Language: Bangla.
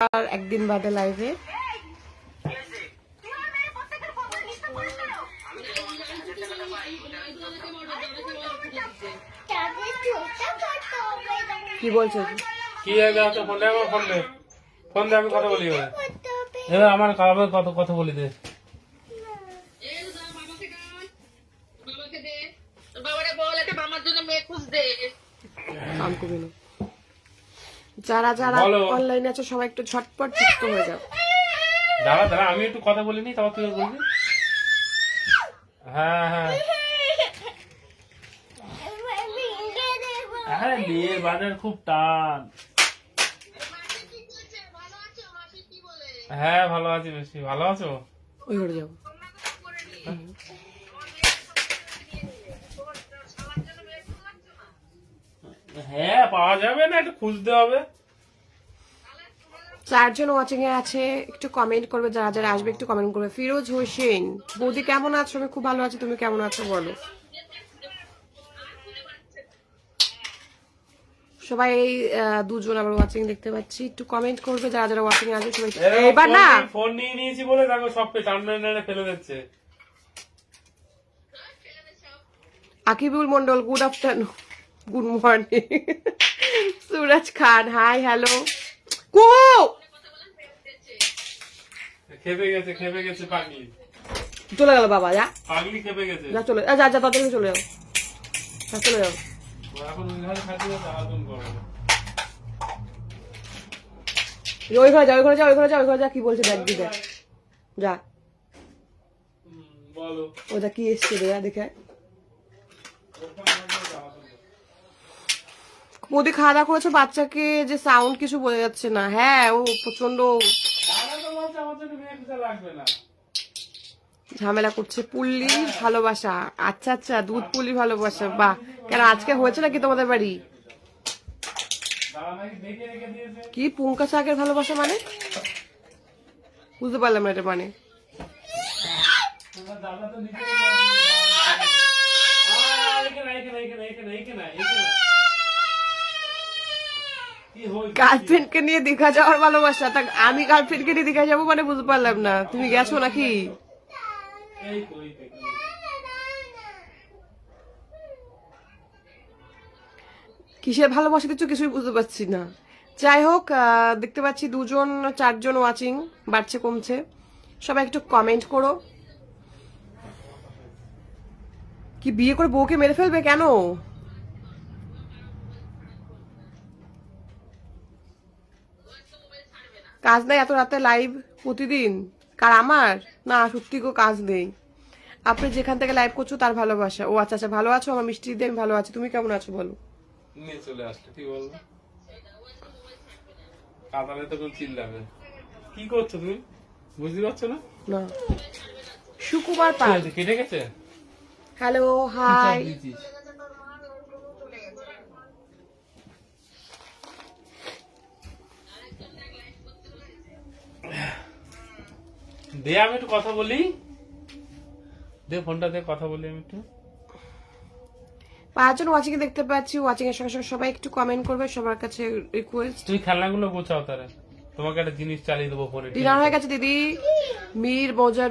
আর একদিন বাদে লাইভে কি বলছো? কি আছে? ফোন দে, ফোন দে, ফোন দে, আমি কথা বলি। এবার আমার কথা বলি দে। যারা যারা অনলাইনে আছে সবাই একটু ঝটপট যুক্ত হয়ে যাও। দাঁড়া দাঁড়া, আমি একটু কথা বলিনি, তারপর তুই বলবি। হ্যাঁ হ্যাঁ হ্যাঁ, বিয়ের বাজার খুব টান। হ্যাঁ ভালো আছি, বেশি ভালো আছো? ওই ঘরে যাও। হ্যাঁ পাওয়া যাবে না, একটু খুঁজতে হবে। 4 জন ওয়াচিং এ আছে, একটু কমেন্ট করবে। যারা যারা আসবে একটু কমেন্ট করবে। ফিরোজ হোসেন, বৌদি কেমন আছো? আমি খুব ভালো আছি, তুমি কেমন আছো বলো। সবাই 2 জন আবার ওয়াচিং দেখতে পাচ্ছি, একটু কমেন্ট করবে। যারা যারা ওয়াচিং এ আছে সবাই। এবার না ফোন নিয়ে নিয়েছি বলে দেখো সব টানলে ফেলে দিচ্ছে। Akibul Mondal, good afternoon, good morning. Suraj Khan, hi hello. কো খেপে গেছে পাগলি। চলে গেল বাবা, যা পাগলি খেপে গেছে। যা চলে যা যা তাড়াতাড়ি চলে যাও, চলে যাও। এখন ওই ঘরে থাকবে, জ্বালাতন করবে। ওই ঘরে যা, ওই ঘরে যা, ওই ঘরে যা, ওই ঘরে যা। কি বলছে দেখ, দিদা যা বলো। ওটা কি এসছে রে, দেখে। মোদি খাওয়া দাওয়া করেছো? বাচ্চাকে যে সাউন্ড কিছু বোঝা যাচ্ছে না। হ্যাঁ ও প্রচন্ড ঝামেলা করছে। পুল্লি ভালোবাসা, আচ্ছা আচ্ছা, দুধ পুলি ভালোবাসা, বাহ। কেন আজকে হয়েছে নাকি তোমাদের বাড়ি? কি পুঙ্কা শাকের ভালোবাসা মানে? বুঝতে পারলাম না এটা মানে। গার্লফ্রেন্ডকে নিয়ে দীঘা যাওয়ার ভালোবাসা? তা আমি গার্লফ্রেন্ডকে নিয়ে দীঘা যাবো মানে বুঝতে পারলাম না। তুমি গেছো নাকি? কিসের ভালোবাসা দিচ্ছ কিছুই বুঝতে পারছি না। যাই হোক, দেখতে পাচ্ছি 2 জন 4 জন ওয়াচিং, বাড়ছে কমছে। সবাই একটু কমেন্ট করো। কি বিয়ে করে বউকে মেরে ফেলবে কেন? কাজ নেই এত রাতে লাইভ প্রতিদিন? কার, আমার? না সত্যি গো, কাজ নেই। আপনি যেখান থেকে লাইভ করছো তার ভালোবাসা। ও আচ্ছা আচ্ছা, ভালো আছো? আমার মিষ্টি দিদি আমি ভালো আছি, তুমি কেমন আছো বলো। নিয়ে চলে আসলে কি বলবো, কাতালে তখন চিল্লাবে। কি করছো তুমি, বুঝতে পারছো না? না সুকুমার পাল কেটে গেছে। Hello hi. দে আমি একটু কথা বলি, দে ফোনটা দে, কথা বলি আমি একটু। 5 জন ওয়াচিং এ দেখতে পাচ্ছি। ওয়াচিং এর সঙ্গে সঙ্গে সবাই একটু কমেন্ট করবে। সবার কাছে রিকোয়েস্ট, তুই খেলনাগুলো গোছাও, তারা তোমাকে একটা জিনিস চালিয়ে দেবো ফোনে। ডিনার হয়ে গেছে দিদি। মীর মজার